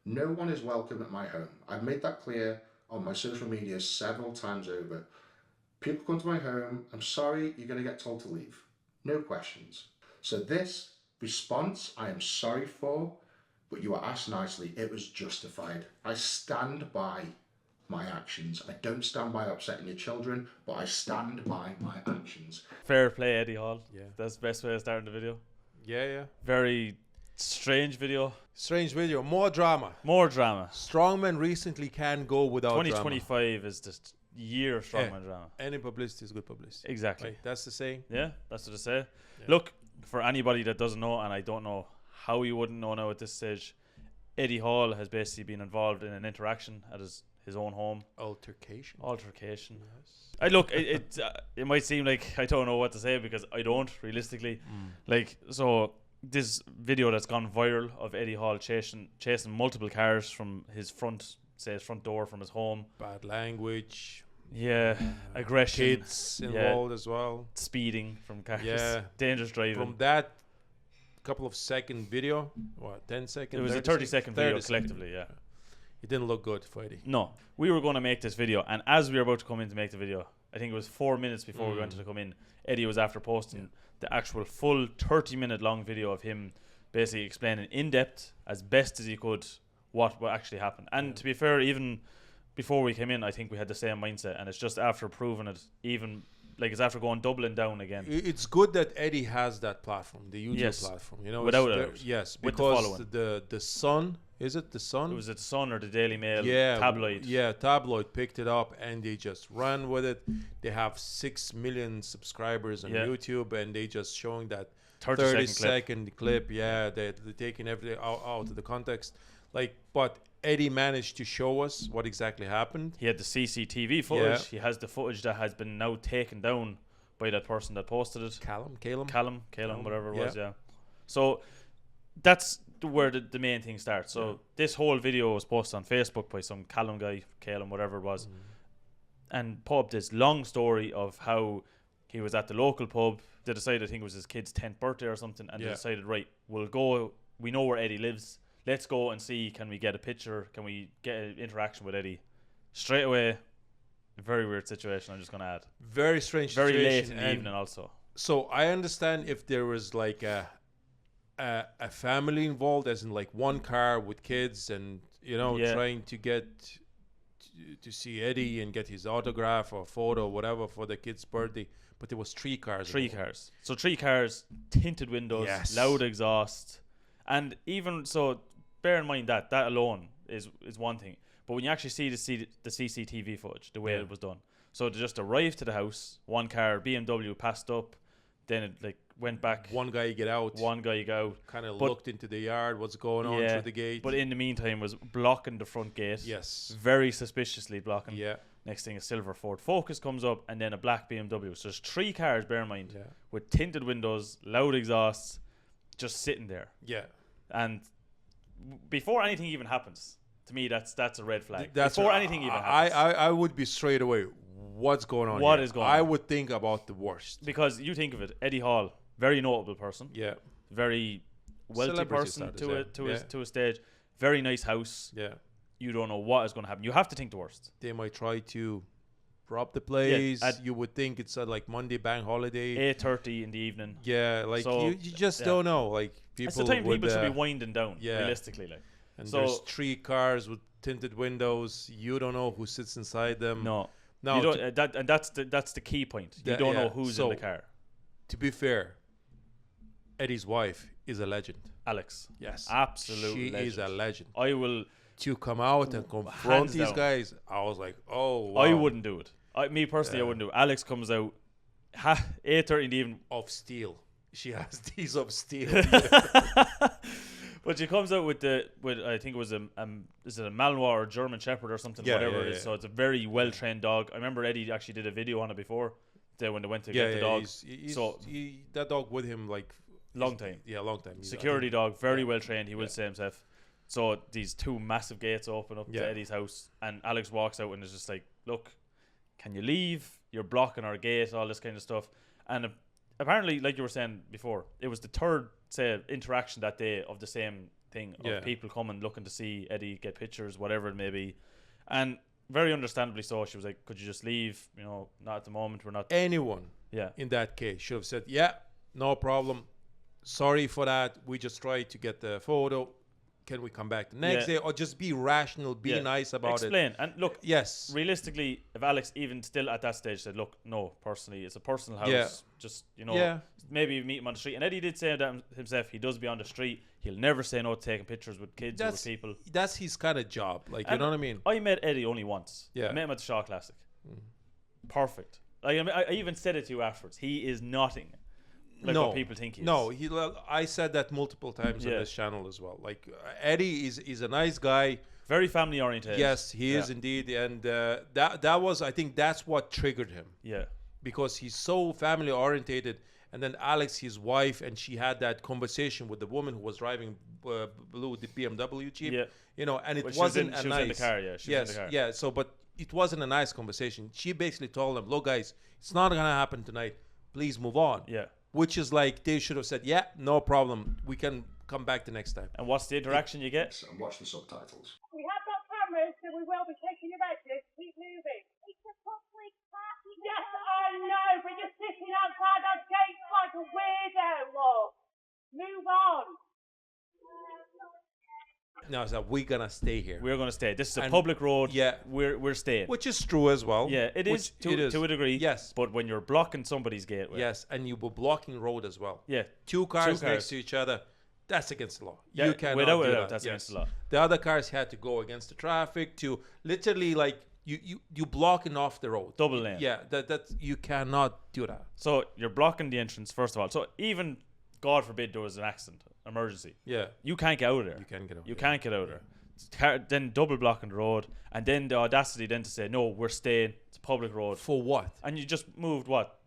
No one is welcome at my home. I've made that clear on my social media several times over. People come to my home, I'm sorry, you're going to get told to leave. No questions. So this response I am sorry for, but you were asked nicely, it was justified. I stand by my actions. I don't stand by upsetting your children, but I stand by my actions. Fair play, Eddie Hall. Yeah. That's the best way of starting the video. Yeah. Very strange video. Strange video. More drama. More drama. Strongman recently can go without 2025 is just year of strongman drama. Any publicity is good publicity. Exactly. Right, that's the saying. Yeah, that's what I say. Yeah. Look, for anybody that doesn't know, and I don't know how you wouldn't know now at this stage, Eddie Hall has basically been involved in an interaction at his own home. Altercation. Yes. It might seem like I don't know what to say because I don't realistically. So this video that's gone viral of Eddie Hall chasing multiple cars from his front door from his home. Bad language. Yeah, aggression. Kids involved as well. Speeding from cars. Yeah. Dangerous driving. From that couple of second video, 10 seconds? It was a 30-second video collectively, yeah. It didn't look good for Eddie. No. We were going to make this video, and as we were about to come in to make the video, I think it was 4 minutes before we went to come in, Eddie was after posting the actual full 30-minute long video of him basically explaining in depth as best as he could what actually happened. And to be fair, even before we came in, I think we had the same mindset, and it's just after proving it, even like it's after going doubling down again. It's good that Eddie has that platform, the YouTube platform. You know, without it. Yes, with because the Sun, is it the Sun? It was the Sun or the Daily Mail tabloid. Yeah, tabloid picked it up and they just ran with it. They have 6 million subscribers on YouTube, and they just showing that 30-second clip. Yeah, they're taking everything out of the context. But Eddie managed to show us what exactly happened. He had the CCTV footage. He has the footage that has been now taken down by that person that posted it. Callum, whatever it was, yeah. So that's where the main thing starts. So this whole video was posted on Facebook by some Callum, whatever it was, and put up this long story of how he was at the local pub. They decided, I think it was his kid's 10th birthday or something, and they decided, right, we'll go. We know where Eddie lives. Let's go and see, can we get a picture? Can we get an interaction with Eddie? Straight away, a very weird situation, I'm just going to add. Very strange very situation. Very late in the evening also. So I understand if there was like a family involved, as in like one car with kids and, trying to get to see Eddie and get his autograph or photo or whatever for the kid's birthday. But there was 3 cars. 3 cars. So 3 cars, tinted windows, loud exhaust. And even so, bear in mind that alone is one thing. But when you actually see the CCTV footage, the way it was done. So they just arrived to the house, 1 car, BMW passed up, then it went back. One guy get out. Kind of looked into the yard, what's going on through the gate. But in the meantime was blocking the front gate. Yes. Very suspiciously blocking. Yeah. Next thing, a silver Ford Focus comes up, and then a black BMW. So there's 3 cars, bear in mind, with tinted windows, loud exhausts, just sitting there. Yeah. And before anything even happens, to me, that's a red flag. Before anything even happens. I would be straight away, what's going on What is going on? I would think about the worst. Because you think of it, Eddie Hall, very notable person. Yeah. Very wealthy person to a stage. Very nice house. Yeah. You don't know what is going to happen. You have to think the worst. They might try to rob the place. You would think it's like Monday bank holiday. 8:30 in the evening. Yeah, you just don't know. Like people. It's the time people should be winding down. Realistically, And there's 3 cars with tinted windows. You don't know who sits inside them. No. You don't, that's the key point. You don't know who's in the car. To be fair, Eddie's wife is a legend. Alex. Yes. Absolutely. She is a legend. I will. To come out and confront these guys, I was like, oh, wow. I wouldn't do it. Me personally, I wouldn't do it. Alex comes out 8:30 in the evening. Of steel. She has these of steel. But she comes out with I think it was is it a Malinois or German Shepherd or something, whatever it is. So it's a very well trained dog. I remember Eddie actually did a video on it before, when they went to get the dog. That dog with him long time. Yeah, long time. Security dog, very well trained. He will say himself. So these 2 massive gates open up to Eddie's house, and Alex walks out and is just like, "Look, can you leave? You're blocking our gate." All this kind of stuff. And apparently, like you were saying before, it was the 3rd interaction that day of the same thing of people coming looking to see Eddie get pictures, whatever it may be. And very understandably so, she was like, could you just leave? You know, not at the moment. We're not. Anyone in that case should have said, yeah, no problem. Sorry for that. We just tried to get the photo. Can we come back the next day? Or just be rational, be nice about it. Explain. And look, realistically, if Alex even still at that stage said, look, no, personally, it's a personal house. Just, you know, maybe you meet him on the street. And Eddie did say that himself, he does be on the street. He'll never say no to taking pictures with kids or with people. That's his kind of job. Like, you know what I mean? I met Eddie only once. I met him at the Shaw Classic. Perfect. Like, I even said it to you afterwards. He is nothing. Like what people think he is. No, I said that multiple times on this channel as well. Like Eddie is a nice guy, very family oriented. Yes, he is indeed, and that was, I think that's what triggered him. Yeah, because he's so family orientated. And then Alex, his wife, and she had that conversation with the woman who was driving blue the BMW Jeep. Yeah, you know, and it wasn't a nice. She was in the car. Yeah, she was in the car. Yeah. So, but it wasn't a nice conversation. She basically told them, "Look, guys, it's not gonna happen tonight. Please move on." Yeah. Which is like they should have said, yeah, no problem. We can come back the next time. And what's the interaction you get? And watch the subtitles. We have got cameras, so we will be taking you back. Just keep moving. It's a public party. Yes, I know, but you're sitting outside our gates like a weirdo, look. Move on. No, so we're gonna stay here. We're gonna stay. This is a public road. Yeah, we're staying. Which is true as well. Yeah, it is to a degree. Yes, but when you're blocking somebody's gateway. Yes, and you were blocking road as well. Yeah, two cars next to each other. That's against the law. Yeah, you cannot without do that. That's against the law. The other cars had to go against the traffic to literally like you blocking off the road. Double lane. Yeah, that you cannot do that. So you're blocking the entrance first of all. So even God forbid there was an accident, emergency. Yeah, you can't get out of there. You can't get out. You can't get out of there. Then double blocking the road, and then the audacity then to say no, we're staying. It's a public road. For what? And you just moved what?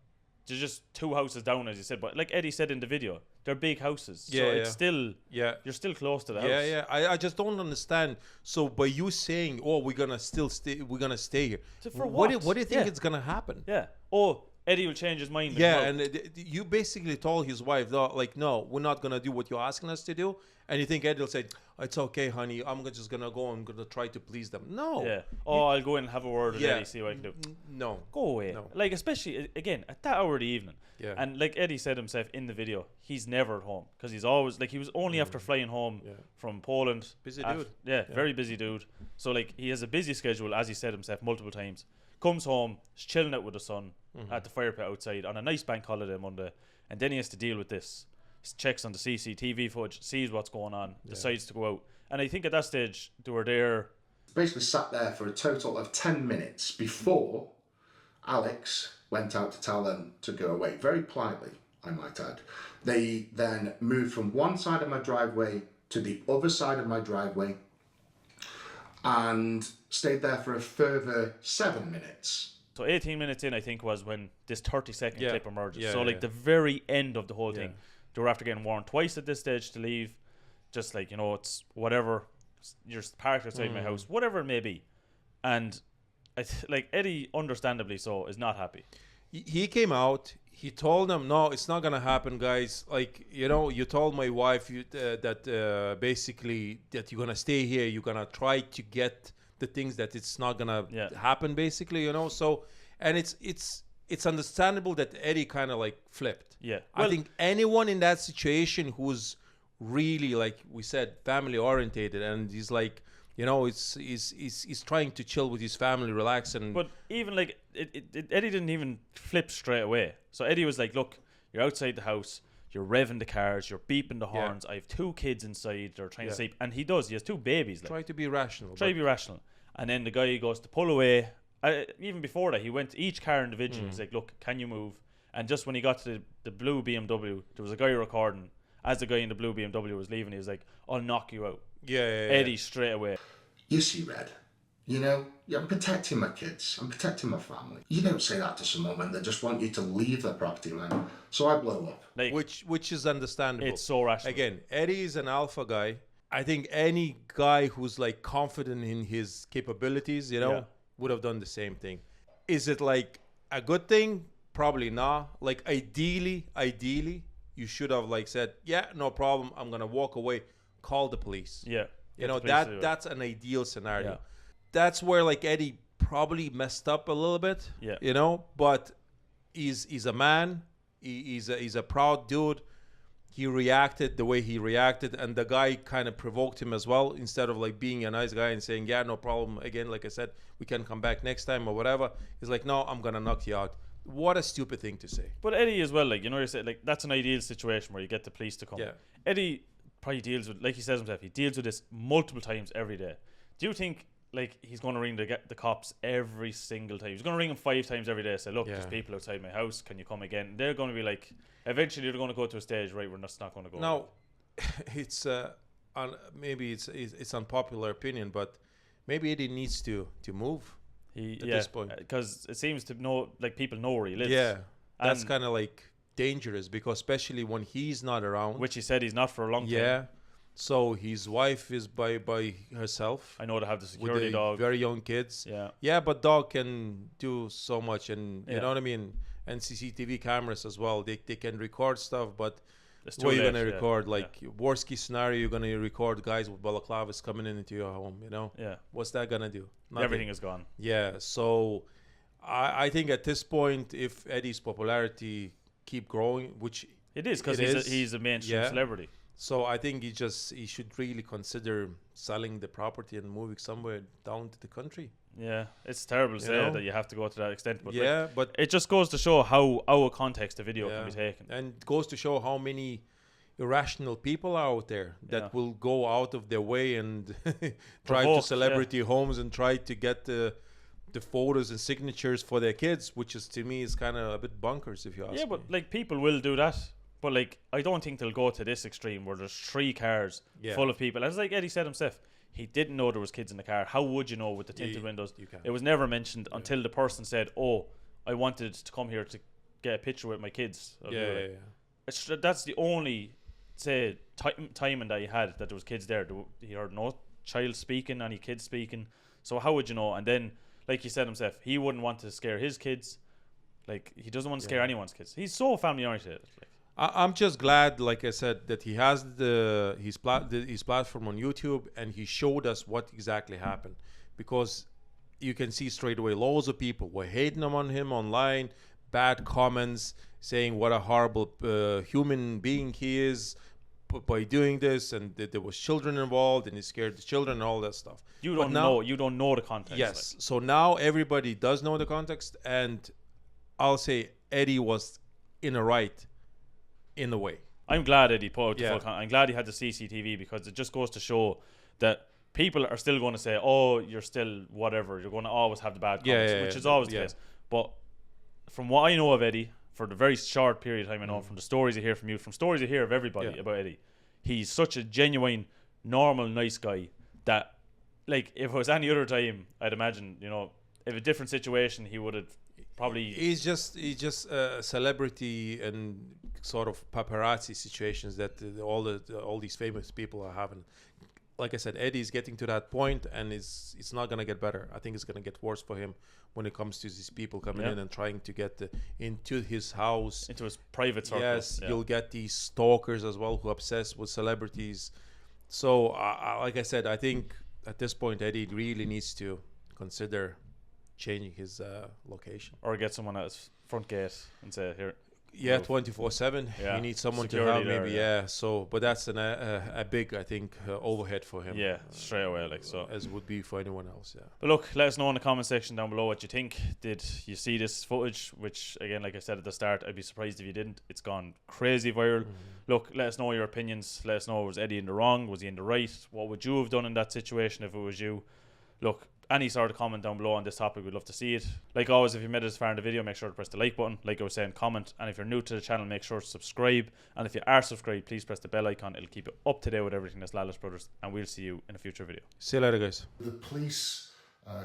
There's just two houses down, as you said. But like Eddie said in the video, they're big houses. Yeah, so it's still you're still close to the house. Yeah. I just don't understand. So by you saying, oh, we're gonna stay here. So for what? What do you think is gonna happen? Yeah. Oh, Eddie will change his mind. Yeah, and you basically told his wife, like, no, we're not gonna do what you're asking us to do. And you think Eddie will say, it's okay, honey, I'm just gonna go and gonna try to please them. No. Yeah. Oh, I'll go in and have a word with Eddie, see what I can do. No. Go away. No. Like, especially again at that hour of the evening. Yeah. And like Eddie said himself in the video, he's never at home because he's always like he was only after flying home from Poland. Busy dude. Yeah, very busy dude. So like he has a busy schedule, as he said himself multiple times. Comes home, is chilling out with the son at the fire pit outside on a nice bank holiday Monday, and then he has to deal with this. He checks on the CCTV footage, sees what's going on, decides to go out. And I think at that stage they were there. Basically sat there for a total of 10 minutes before Alex went out to tell them to go away. Very politely, I might add. They then moved from one side of my driveway to the other side of my driveway and stayed there for a further 7 minutes. So 18 minutes in, I think, was when this 30-second clip emerges. So like the very end of the whole thing. They were after getting warned twice at this stage to leave. Just like, you know, it's whatever. You're parked outside my house, whatever it may be. And like Eddie, understandably so, is not happy. He came out. He told them, no, it's not going to happen, guys. Like, you know, you told my wife that basically that you're going to stay here. You're going to try to get the things that it's not going to happen, basically, you know. So, and it's understandable that Eddie kind of like flipped. Yeah. Well, I think anyone in that situation who's really, like we said, family orientated, and he's like, you know, he's trying to chill with his family, relax, and. But even like Eddie didn't even flip straight away. So Eddie was like, "Look, you're outside the house. You're revving the cars. You're beeping the horns. I have 2 kids inside. They're trying to sleep." And he does. He has 2 babies. Like, try to be rational. Try to be rational. And then the guy goes to pull away. Even before that, he went to each car individually. He's like, "Look, can you move?" And just when he got to the blue BMW, there was a guy recording. As the guy in the blue BMW was leaving, he was like, "I'll knock you out." Yeah. Eddie straight away. You see, Red, you know, I'm protecting my kids. I'm protecting my family. You don't say that to someone when they just want you to leave their property, man. So I blow up. Like, which is understandable. It's so rational. Again, Eddie is an alpha guy. I think any guy who's like confident in his capabilities, you know, would have done the same thing. Is it like a good thing? Probably not. Like ideally, you should have like said, yeah, no problem. I'm going to walk away. call the police. Yeah. You know, that's an ideal scenario. Yeah. That's where like Eddie probably messed up a little bit. Yeah. You know, but he's a man. He's a proud dude. He reacted the way he reacted, and the guy kind of provoked him as well. Instead of like being a nice guy and saying, yeah, no problem, again, like I said, we can come back next time or whatever, he's like, no, I'm gonna knock you out. What a stupid thing to say. But Eddie as well, like, you know, you said, like, that's an ideal situation where you get the police to come. Yeah. Eddie probably deals with, like he says himself, he deals with this multiple times every day. Do you think like he's going to ring the cops every single time? He's going to ring them 5 times every day, say, look, there's people outside my house, can you come again? And they're going to be like, eventually they're going to go to a stage, right, we're just not going to go. Now, it's maybe it's unpopular opinion, but maybe Eddie needs to move at this point, because it seems to know, like, people know where he lives. Yeah, that's kind of like dangerous, because especially when he's not around, which he said he's not for a long time. Yeah. So his wife is by herself. I know they have the security dog. Very young kids. Yeah. Yeah, but dog can do so much, and you know what I mean. And CCTV cameras as well. They can record stuff, but what are you gonna record? Like worst case scenario, you're gonna record guys with balaclavas coming into your home. You know. Yeah. What's that gonna do? Nothing. Everything is gone. Yeah. So I think at this point, if Eddie's popularity keep growing, which it is, because he's a mainstream celebrity. So I think he should really consider selling the property and moving somewhere down to the country. Yeah, it's terrible to say that you have to go to that extent. But but it just goes to show how out of context a video can be taken. And it goes to show how many irrational people are out there that will go out of their way and drive to celebrity homes and try to get the photos and signatures for their kids, which is, to me, is kind of a bit bonkers, if you ask me. Yeah, but like, people will do that. But like, I don't think they'll go to this extreme where there's 3 cars full of people. As like Eddie said himself, he didn't know there was kids in the car. How would you know with the tinted windows? It was never mentioned until the person said, "Oh, I wanted to come here to get a picture with my kids." That's the only timing that he had that there was kids there. He heard no child speaking, any kids speaking. So how would you know? And then, like he said himself, he wouldn't want to scare his kids. Like, he doesn't want to scare anyone's kids. He's so family oriented. Like, I'm just glad, like I said, that he has his platform on YouTube, and he showed us what exactly happened, because you can see straight away loads of people were hating on him online, bad comments, saying what a horrible human being he is by doing this, and that there was children involved, and he scared the children and all that stuff. You don't know the context. Yes, so now everybody does know the context, and I'll say Eddie was in a right. In a way, I'm glad Eddie put out the full I'm glad he had the CCTV, because it just goes to show that people are still going to say, "Oh, you're still whatever." You're going to always have the bad comments, which is always the case. But from what I know of Eddie, for the very short period of time I know, from the stories I hear from you, from stories I hear of everybody about Eddie, he's such a genuine, normal, nice guy that, like, if it was any other time, I'd imagine, you know, if a different situation, he would have probably. He's just a celebrity and sort of paparazzi situations that all these famous people are having. Like I said, Eddie's getting to that point, and it's not gonna get better. I think it's gonna get worse for him when it comes to these people coming in and trying to get into his house, into his private circle. Yes, you'll get these stalkers as well who are obsessed with celebrities. So, like I said, I think at this point Eddie really needs to consider changing his location, or get someone at his front gate and say, "Here." Yeah, 24/7. You need someone security to help, maybe. So, but that's a big, I think, overhead for him. Yeah, straight away, like so, as would be for anyone else. Yeah. But look, let us know in the comment section down below what you think. Did you see this footage? Which, again, like I said at the start, I'd be surprised if you didn't. It's gone crazy viral. Look, let us know your opinions. Let us know, was Eddie in the wrong? Was he in the right? What would you have done in that situation if it was you? Look, any sort of comment down below on this topic, we'd love to see it. Like always, if you made it this far in the video, make sure to press the like button. Like I was saying, comment. And if you're new to the channel, make sure to subscribe. And if you are subscribed, please press the bell icon. It'll keep you up to date with everything that's Lalas Brothers. And we'll see you in a future video. See you later, guys. The police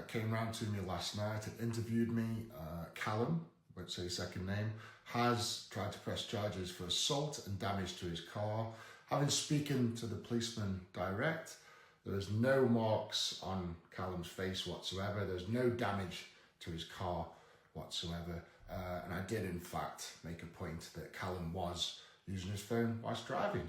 came round to me last night and interviewed me. Callum, won't say his second name, has tried to press charges for assault and damage to his car. Having spoken to the policeman direct, there's no marks on Callum's face whatsoever. There's no damage to his car whatsoever. And I did, in fact, make a point that Callum was using his phone whilst driving.